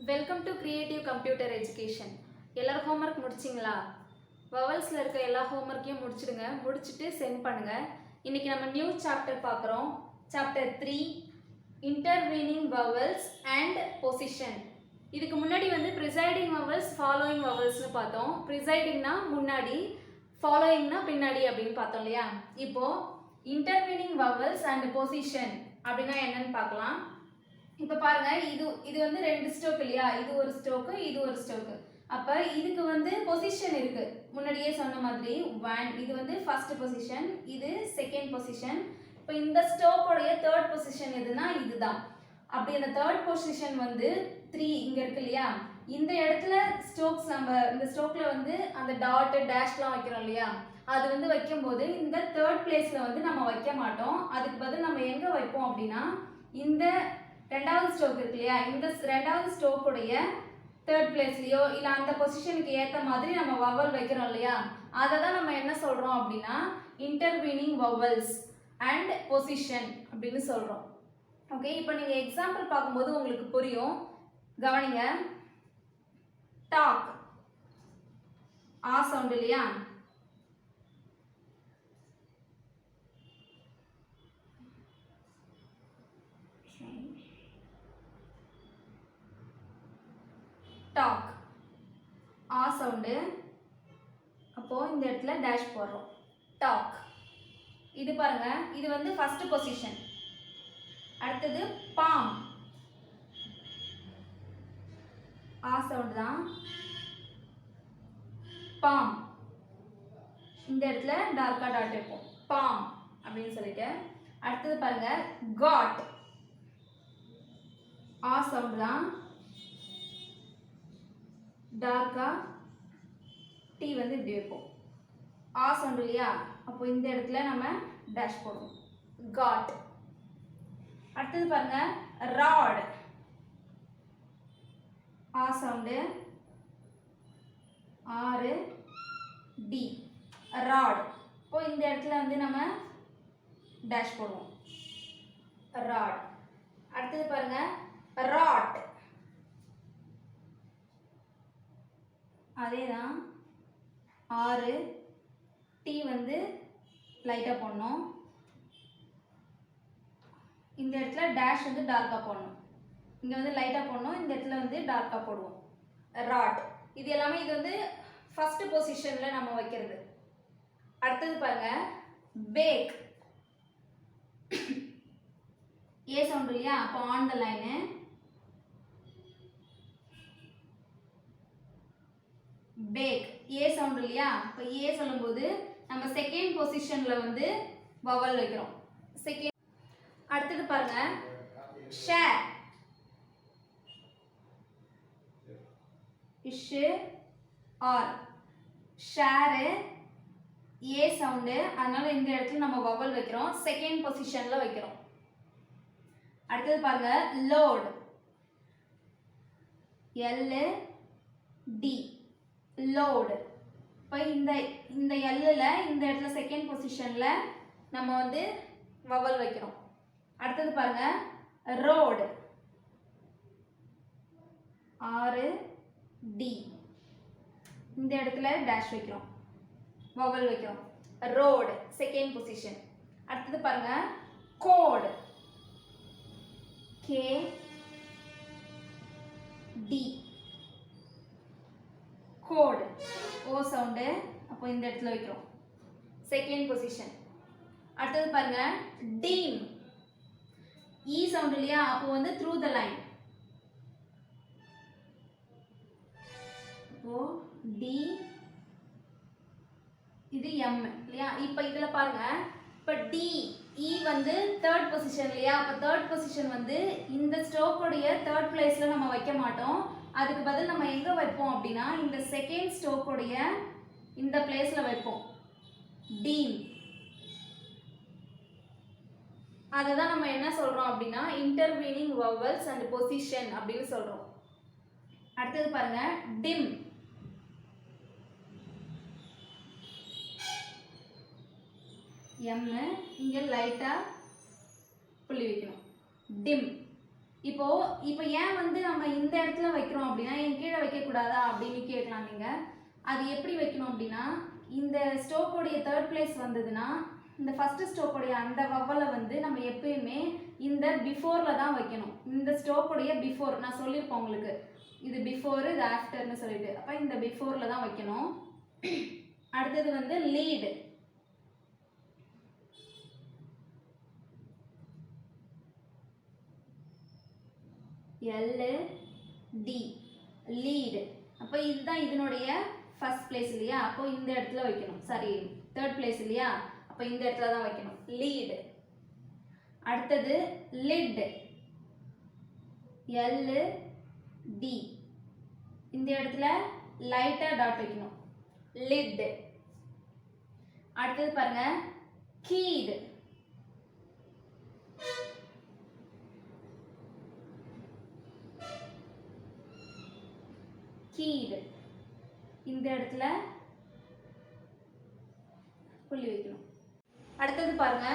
Welcome to creative computer education. எல்லாரும் homework முடிச்சிங்களா? வவல்ஸில் இருக்க எல்லா ஹோம்ஒர்க்கையும் முடிச்சிடுங்க. முடிச்சுட்டு சென்ட் பண்ணுங்கள். இன்றைக்கி நம்ம நியூ சாப்டர் பார்க்குறோம். Chapter 3 intervening vowels and position. இதுக்கு முன்னாடி ப்ரிசைடிங் வவல்ஸ், ஃபாலோயிங் வவல்ஸ்னு பார்த்தோம். ப்ரிசைடிங்னா முன்னாடி, ஃபாலோயிங்னா பின்னாடி அப்படின்னு பார்த்தோம் இல்லையா? இப்போது இன்டர்வீனிங் வவல்ஸ் அண்ட் பொசிஷன் அப்படின்னா என்னன்னு பார்க்கலாம். இப்போ பாருங்க, இது ரெண்டு ஸ்ட்ரோக் இல்லையா? இது ஒரு ஸ்ட்ரோக்கு, இது ஒரு ஸ்ட்ரோக்கு. அப்போ இதுக்கு பொசிஷன் இருக்கு. முன்னாடியே சொன்ன மாதிரி இது ஃபர்ஸ்ட் பொசிஷன், இது செகண்ட் பொசிஷன். இப்போ இந்த ஸ்ட்ரோக்கோடைய தேர்ட் பொசிஷன் எதுனா இதுதான். அப்படி அந்த தேர்ட் பொசிஷன் 3 இங்க இருக்கு இல்லையா? இந்த இடத்துல ஸ்ட்ரோக்ஸ் நம்ம இந்த ஸ்ட்ரோக்ல அந்த டாட் டேஷ்லாம் வைக்கிறோம் இல்லையா? அது வைக்கும்போது இந்த தேர்ட் பிளேஸ்ல நம்ம வைக்க மாட்டோம். அதுக்கு பதில் நம்ம எங்க வைப்போம் அப்படின்னா இந்த ரெண்டாவது ஸ்ட்ரோக் இருக்கு இல்லையா? இந்த ரெண்டாவது ஸ்ட்ரோக்குடைய தேர்ட் பிளேஸ்லயோ இல்லை அந்த பொசிஷனுக்கு ஏற்ற மாதிரி நம்ம வவல் வைக்கிறோம் இல்லையா? அதை தான் நம்ம என்ன சொல்றோம் அப்படின்னா இன்டர்வீனிங் வவல்ஸ் அண்ட் பொசிஷன் அப்படின்னு சொல்றோம். ஓகே, இப்போ நீங்க எக்ஸாம்பிள் பார்க்கும்போது உங்களுக்கு புரியும். கவனிங்க. டாக் ஆ சவுண்ட் இல்லையா? டாக் ஆ சவுண்டு. அப்போ இந்த இடத்துல டேஷ் போடுறோம். டாக். இது பாருங்க, இது ஃபர்ஸ்ட் பொசிஷன். அடுத்தது பாம். ஆ சவுண்ட் தான். பாம். இந்த இடத்துல டார்க்கா டாட் இருக்கும். பாம் அப்படின்னு சொல்லிட்டு. அடுத்தது பாருங்க, காட். ஆ சவுண்ட் தான். டார்க்கா டி இப்படி வைப்போம். ஆ சவுண்ட் இல்லையா? அப்போ இந்த இடத்துல நம்ம டேஷ் போடுவோம். காட். அடுத்தது பாருங்க, ராட். ஆ சவுண்டு. ஆறு டி. ராட். இப்போ இந்த இடத்துல நம்ம டேஷ் போடுவோம். ராட். அடுத்தது பாருங்க, ராட். அதே தான். 6 டி லைட்டாக போடணும். இந்த இடத்துல டேஷ் டார்க்காக போடணும். இங்கே லைட்டாக போடணும். இந்த இடத்துல டார்க்காக போடுவோம். ராட். இது எல்லாமே இது ஃபர்ஸ்ட் பொசிஷனில் நம்ம வைக்கிறது. அடுத்தது பாருங்க, பேக். ஏ சவுண்ட் இல்லையா? அப்போ on the line. Back. A sound இல்லையா? இப்போ ஏ சொல்லும்போது நம்ம செகண்ட் பொசிஷன்ல வவல் வைக்கிறோம். செகண்ட். அடுத்தது பாருங்க, ஷேர். இஷ் ஆர். ஷேர். ஏ சவுண்டு, அதனால இந்த இடத்துல நம்ம வவல் வைக்கிறோம். செகண்ட் பொசிஷன்ல வைக்கிறோம். அடுத்தது பாருங்க, லோட். L D. லோடு. இப்போ இந்த எல்லில் இந்த இடத்துல செகண்ட் பொசிஷனில் நம்ம வவல் வைக்கிறோம். அடுத்தது பாருங்க, ரோடு. ஆறு டி. இந்த இடத்துல டேஷ் வைக்கிறோம், வவல் வைக்கிறோம். Road second position. அடுத்தது பாருங்க, code. K D. Code. O sound. அப்போ இந்த இடத்துல வைக்கிறோம். Second position. அடுத்தது பாருங்க, டீம். இ சவுண்ட் இல்லையா? அப்போ த்ரூ த லைன். அப்போ டி. இது எம் இல்லையா? இப்போ இதுல பாருங்க, இப்போ டி இ தேர்ட் பொசிஷன் இல்லையா? அப்போ தேர்ட் பொசிஷன் இந்த ஸ்ட்ரோக்கோடைய தேர்ட் பிளேஸ்ல நம்ம வைக்க மாட்டோம். அதுக்கு பதில் நம்ம எங்க வைப்போம் அப்படின்னா இந்த செகண்ட் ஸ்ட்ரோக்கோடைய இந்த பிளேஸ்ல வைப்போம். டீம். அதுதான் நம்ம என்ன சொல்றோம் அப்படின்னா இன்டர்வீனிங் வவல்ஸ் அண்ட் பொசிஷன் அப்படின்னு சொல்றோம். அடுத்தது பாருங்க, டிம். எம் இங்க லைட்டா புள்ளி வைக்கணும். டிம். இப்போ இப்போ ஏன் வந்து நம்ம இந்த இடத்துல வைக்கிறோம் அப்படின்னா என் கீழே வைக்கக்கூடாதா அப்படின்னு கேட்கலாம் நீங்கள். அது எப்படி வைக்கணும் அப்படின்னா, இந்த ஸ்டோக்கோடைய தேர்ட் பிளேஸ் வந்ததுன்னா இந்த ஃபஸ்ட்டு ஸ்டோக்கோடைய அந்த வவ்வலை வந்து நம்ம எப்பயுமே இந்த பிஃபோரில் தான் வைக்கணும். இந்த ஸ்டோக்கோடைய பிஃபோர் நான் சொல்லியிருப்பேன் உங்களுக்கு, இது பிஃபோரு இது ஆஃப்டர்னு சொல்லிட்டு. அப்போ இந்த பிஃபோரில் தான் வைக்கணும். அடுத்தது வந்து லீடு. LD lead. அப்போ இதுதான் இதனுடைய ஃபர்ஸ்ட் பிளேஸ் இல்லையா, அப்போ இந்த இடத்துல வைக்கணும். சாரி, தேர்ட் பிளேஸ் இல்லையா, அப்போ இந்த இடத்துல தான் வைக்கணும் லீடு. அடுத்தது லிட். LD இந்த இடத்துல லைட்டா டாட் வைக்கணும் லிட். அடுத்தது பாருங்க கீடு. கீடு இந்த இடத்துல புள்ளி வைக்கணும். அடுத்தது பாருங்க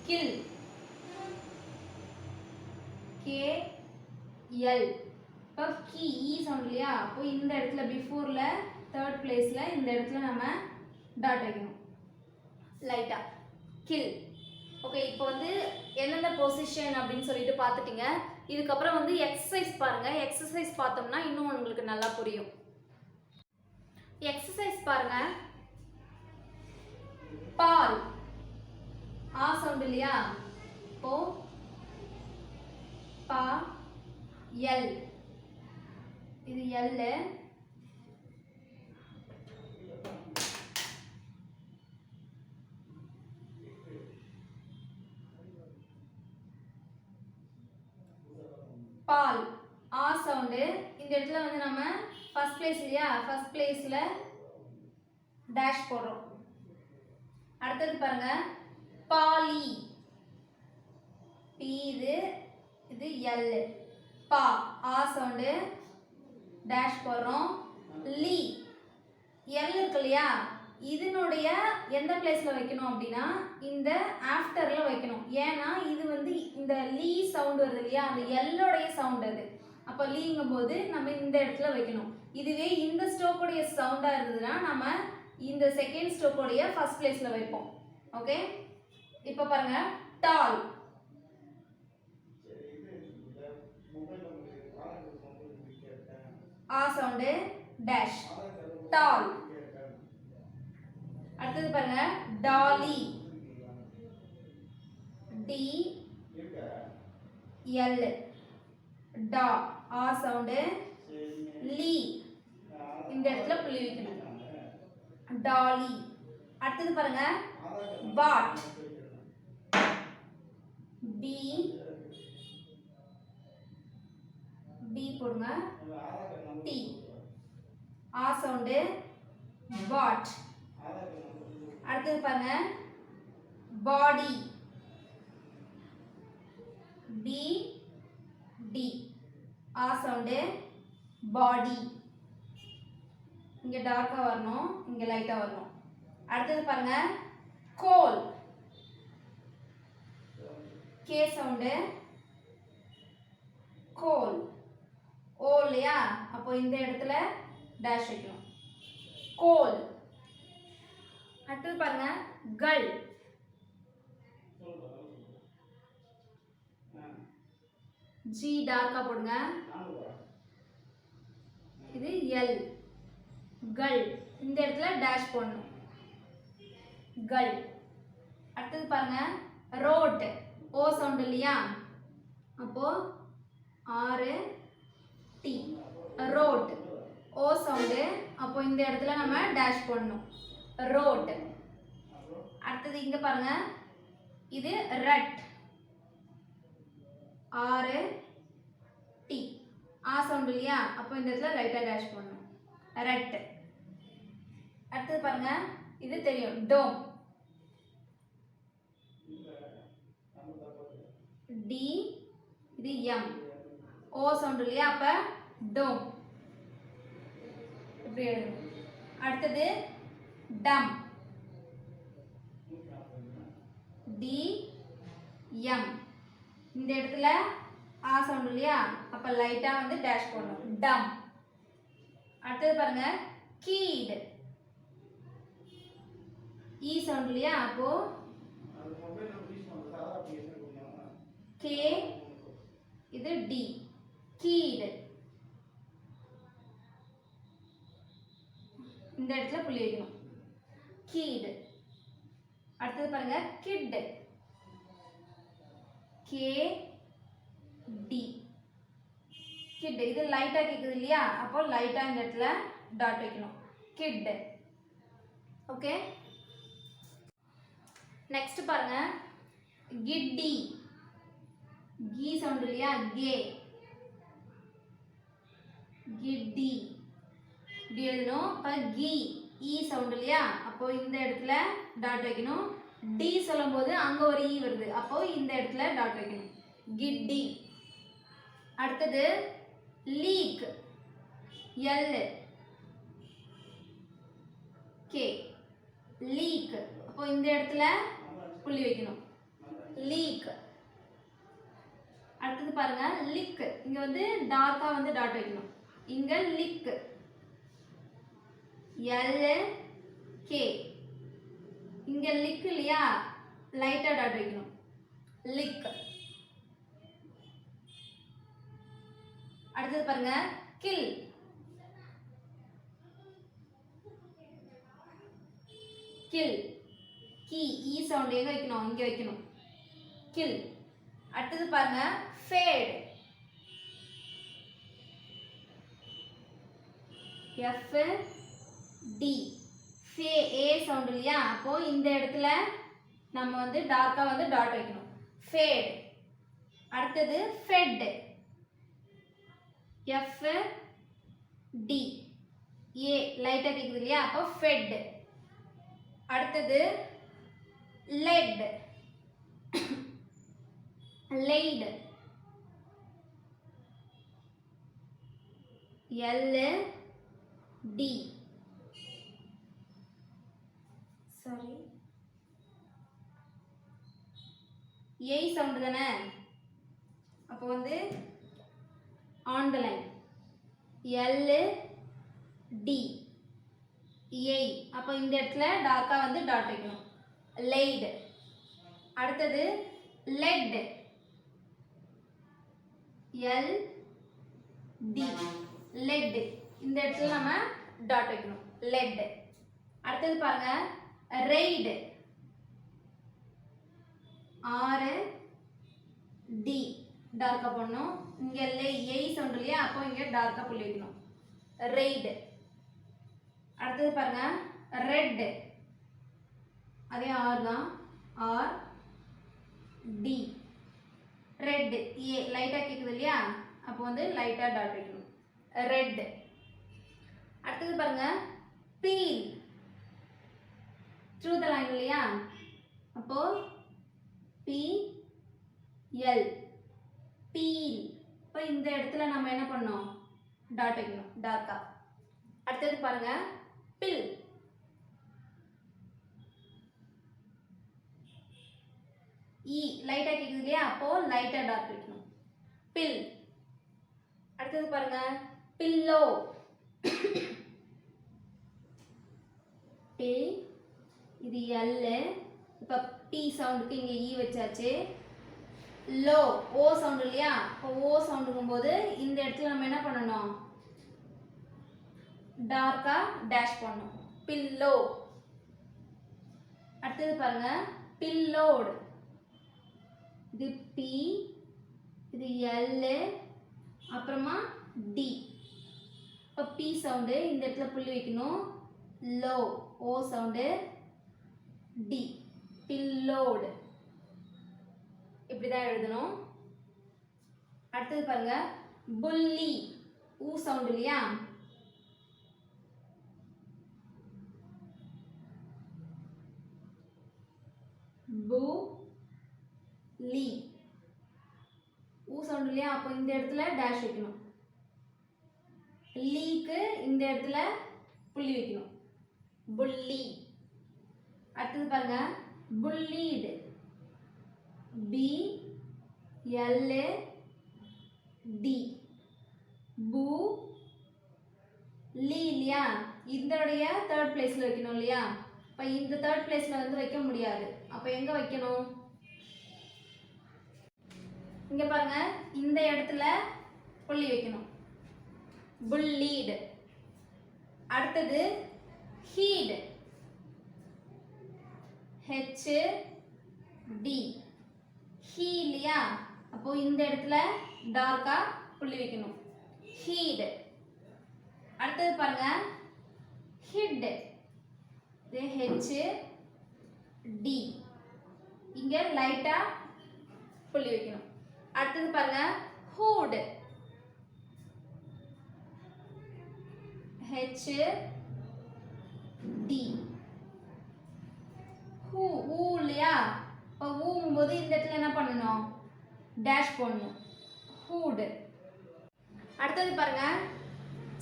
கில். KL. இப்போ கீ ஈ சவுண்ட் இல்லையா, அப்போ இந்த இடத்துல பிஃபோர்ல தேர்ட் பிளேஸ்ல இந்த இடத்துல நம்ம டாட் வைக்கணும் லைட்டா கில். ஓகே, இப்போ வந்து என்னென்ன பொசிஷன் அப்படின்னு சொல்லிட்டு பார்த்துட்டீங்க. இதுக்கப்புறம் வந்து எக்ஸசைஸ் பாருங்க. எக்ஸசைஸ் பார்த்தோம்னா இன்னும் உங்களுக்கு நல்லா புரியும். எக்ஸசைஸ் பாருங்க. பால் ஆ சவுண்ட் இல்லையா, இப்போ பா எல், இது எல். பால் ஆ சவுண்டு. இந்த இடத்துல வந்து நம்ம ஃபர்ஸ்ட் பிளேஸ் இல்லையா, ஃபர்ஸ்ட் பிளேஸ்ல டேஷ் போடுறோம். அடுத்தது பாருங்க பாலி. பி இது எல். பா ஆ சவுண்டு டேஷ் போடுறோம். லீ எல் இருக்கு இல்லையா, இதனுடைய எந்த பிளேஸ்ல வைக்கணும் அப்படின்னா இந்த ஆஃப்டர்ல வைக்கணும். ஏன்னா இது வந்து இந்த லீ சவுண்ட் வருது இல்லையா, அந்த எல்லோடைய சவுண்ட் அது. அப்போ லீங்கும் போது நம்ம இந்த இடத்துல வைக்கணும். இதுவே இந்த ஸ்டோக்கோடைய சவுண்டா இருந்ததுன்னா நம்ம இந்த செகண்ட் ஸ்டோக்கோடைய ஃபர்ஸ்ட் பிளேஸ்ல வைப்போம். ஓகே, இப்போ பாருங்க டால். ஆ சவுண்டு டேஷ் டால். அடுத்தது பாருங்க டாலி. டி எல் டா ஆ சவுண்டு. லீ இந்த இடத்துல புள்ளி வைக்கணும் டாலி. அடுத்தது பாருங்க பாட். பி பி போடுங்க டி ஆ சவுண்டு பாட். அடுத்தது பாருங்க பாடி. பி டி ஆ சவுண்டு பாடி. இங்க டார்க்கா வரணும், இங்க லைட்டா வரணும். அடுத்தது பாருங்க கோல். கே சவுண்டு கோல். ஓ இல்லையா, அப்போ இந்த இடத்துல டேஷ் வைக்கணும் கோல். அடுத்தது பாருங்க கள். ஜி டார்க்கா போடுங்க, இது எல் கள். இந்த இடத்துல டேஷ் போடணும் கள். அடுத்தது பாருங்க ரோட். ஓ சவுண்ட் இல்லையா, அப்போ ஆறு டி ரோட். ஓ சவுண்டு, அப்போ இந்த இடத்துல நம்ம டேஷ் போடணும் ரோட். அடுத்தது இங்க பாருங்க இது ரெட். ஆறு டி ஆ சவுண்ட் இல்லையா, அப்போ இந்த இடத்துல லைட்டா டேஷ் போடணும் ரெட். அடுத்தது பாருங்க இது தெரியும் டோம். டி இது எம். ஓ சவுண்ட் இல்லையா, அப்ப டோம் இப்படி எழுதணும். அடுத்தது டம். டி எம் இந்த இடத்துல ஆ சவுண்ட் இல்லையா, அப்ப லைட்டா வந்து டேஷ் போடணும். டம். அடுத்தது பாருங்க கீட். ஈ சவுண்ட் இல்லையா, அப்போ கே, இது டி, கீட். இந்த இடத்துல புள்ளி வைக்கணும். கீட். அடுத்தது பாருங்க கிட். K D, kit. இது லைட்டா கேக்குது இல்லையா, அப்போ லைட்டா இந்த இடத்துல டாட் வைக்கணும். கிட். ஓகே, நெக்ஸ்ட் பாருங்க கிட்டி. கீ சவுண்ட் இல்லையா, கே, கிட்டி இப்படி எழுதணும். இப்போ கீ, ஈ சவுண்ட் இல்லையா, அப்போ இந்த இடத்துல டாட் வைக்கணும். டி சொல்லும் போது அங்க ஒரு ஈ வருது, அப்போ இந்த இடத்துல டாட் வைக்கணும். கிட்டி. அடுத்தது லீக். L K, league. அப்போ இந்த இடத்துல புள்ளி வைக்கணும். லீக். அடுத்தது பாருங்க லிக். இங்க வந்து டார்க்கா வந்து டாட் வைக்கணும். இங்க லிக், எல் கே. இங்க லிக் இல்லையா, லைட்டா டாட் வைக்கணும். லிக். அடுத்தது பாருங்க கில். கில். கீ, ஈ சவுண்ட் எங்க வைக்கணும், இங்க வைக்கணும். கில். அடுத்தது பாருங்க ஃபேட். எஃப் டி, ஃபே, ஏ சவுண்ட் இல்லையா, அப்போ இந்த இடத்துல நம்ம வந்து டார்க்கா வந்து டாட் வைக்கணும். ஃபேட். அடுத்தது ஃபெட். எஃப் டி, ஏ லைட்டா கேக்குது இல்லையா, அப்போ ஃபெட். அடுத்தது let. Light. L T, sorry A sound தானே, அப்போ வந்து on the line. L T, A. அப்போ இந்த இடத்துல டார்க்கா வந்து டாட் வைக்கணும். லைட். அடுத்தது லெட். L D, let. இந்த இடத்துல நம்ம டாட் வைக்கணும். லெட். அடுத்தது பாருங்க ரெய்டு. ஆர் டி, டார்க்கா போடணும். இங்க ஏ சவுண்ட் இல்லையா, அப்போ இங்க டார்க்கா புள்ளி வைக்கணும். ரெய்டு. அடுத்தது பாருங்க ரெட். அதே ஆர் தான், ஆர் டி, ரெட். ஏ லைட்டா கேக்குது இல்லையா, அப்போ வந்து லைட்டா டாட் வைக்கணும். ரெட். அடுத்தது பாருங்க பீல். த்ரூ த லைன் இல்லையா, அப்போ பி எல், பீல். இப்போ இந்த இடத்துல நம்ம என்ன பண்ணோம், டாட் வைக்கணும் டார்க்கா. அடுத்தது பாருங்க பில். இ லைட்டா கேக்குது இல்லையா, அப்போ லைட்டா டாட் வைக்கணும். பில். அடுத்தது பாருங்க பில்லோ. பில், இது எல். இப்போ பி சவுண்டுக்கு இங்க இ வச்சாச்சு. லோ, ஓ சவுண்ட் இல்லையா, இப்போ ஓ சவுண்டுக்கும் போது இந்த இடத்துல நம்ம என்ன பண்ணணும், டார்க்கா டேஷ் பண்ணணும். பில்லோ. அடுத்தது பாருங்க பில்லோடு. இது பி, இது எல், அப்புறமா டி. இப்போ பி சவுண்டு இந்த இடத்துல புள்ளி வைக்கணும். லோ, ஓ சவுண்டு, டி, பில்லோடு. இப்படிதான் எழுதணும். அடுத்தது பாருங்க புல்லி. ஊ சவுண்ட் இல்லையா, பு லி. ஊ சவுண்ட் இல்லையா, அப்போ இந்த இடத்துல டேஷ் வைக்கணும். லீக்கு இந்த இடத்துல புள்ளி வைக்கணும். புல்லி. அடுத்தது பாருங்க புல்லீடு. P L D. பூ லி இல்லையா, இதோடைய தேர்ட் பிளேஸ்ல வைக்கணும் இல்லையா. இப்போ இந்த தேர்ட் பிளேஸ்ல வந்து வைக்க முடியாது. அப்போ எங்க வைக்கணும்? இங்க பாருங்க, இந்த இடத்துல புள்ளி வைக்கணும். புல்லீடு. அடுத்தது ஹீட். H D. ஹீ இல்லையா, அப்போ இந்த இடத்துல டார்க்கா புள்ளி வைக்கணும். ஹீட். அடுத்தது பாருங்க, ஹிட். இது ஹெச் டி. இங்க லைட்டா புள்ளி வைக்கணும். அடுத்தது பாருங்க, ஹூட். H T. ஹூ ஊ இல்லையா, இப்போ ஊங்கும்போது இந்த இடத்துல என்ன பண்ணணும்? டேஷ் போடணும். ஹூட். அடுத்தது பாருங்க,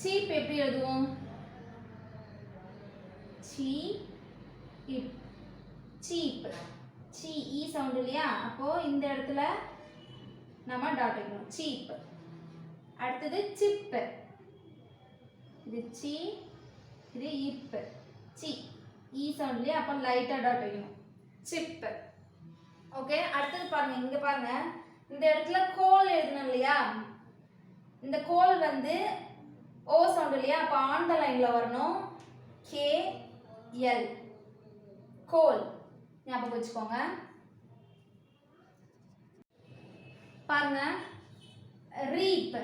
சீப் எப்படி எழுதுவோம்? Cheap. Cheap. C E sound இல்லையா, அப்போ இந்த இடத்துல நம்ம டாட் வைக்கணும். சீப். அடுத்தது சிப். இது சி, இது இப். சி ஈ சவுண்ட் இல்லையா, அப்போ லைட்டா டாட் வைக்கணும். சிப். ஓகே. அடுத்தது பாருங்க, இங்க பாருங்க, இந்த இடத்துல கோல் எழுதணும் இல்லையா. இந்த கோல் வந்து ஓ சவுண்ட் இல்லையா, அப்போ ஆன் த லைன்ல வரணும். K L. கோல் ஞாபகம் வச்சுக்கோங்க. பாருங்க, ரீப்.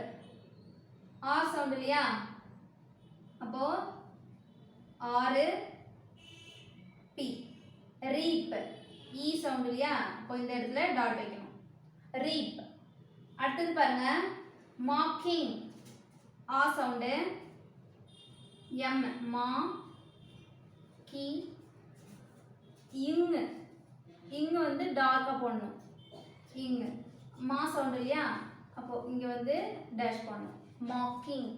ஆர் சவுண்ட் இல்லையா, அப்போ ஆறு பி. ரீப். இ சவுண்ட் இல்லையா, அப்போ இந்த இடத்துல டாட் வைக்கணும். ரீப். அடுத்தது பாருங்க, மார்க்கிங். ஆ சவுண்டு. எம். மா கி. இங்கு. இங்கு வந்து டார்க்கா போடணும். இங்கு. மா சவுண்ட் இல்லையா, அப்போ இங்க வந்து டேஷ் போடணும். மார்க்கிங்.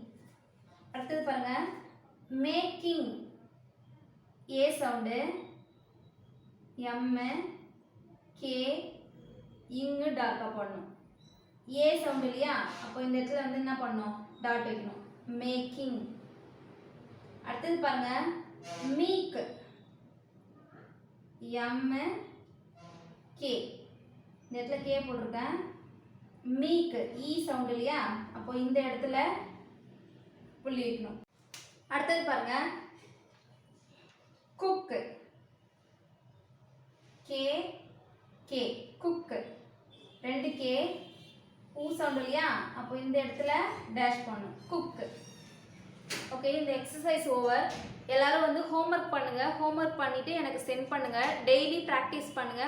அடுத்தது பாருங்க, மேக்கிங். ஏ சவுண்டு. M K. இங்கு டார்க்கா போடணும். ஏ சவுண்ட் இல்லையா, அப்போ இந்த இடத்துல வந்து என்ன பண்ணணும்? டாட் வைக்கணும். மேக்கிங். அடுத்தது பாருங்க, மீக். M K. இந்த இடத்துல கே போட்டிருக்கேன். மீக். இ சவுண்ட் இல்லையா, அப்போ இந்த இடத்துல புள்ளி வைக்கணும். அடுத்தது பாருங்க, cook. K K. Cook. 2 K. Oo sound இல்லையா, அப்போ இந்த இடத்துல டேஷ் பண்ணணும். குக். ஓகே, இந்த எக்ஸசைஸ் ஓவர். எல்லாரும் வந்து ஹோம்ஒர்க் பண்ணுங்க. ஹோம்ஒர்க் பண்ணிட்டு எனக்கு சென்ட் பண்ணுங்க. டெய்லி ப்ராக்டிஸ் பண்ணுங்க.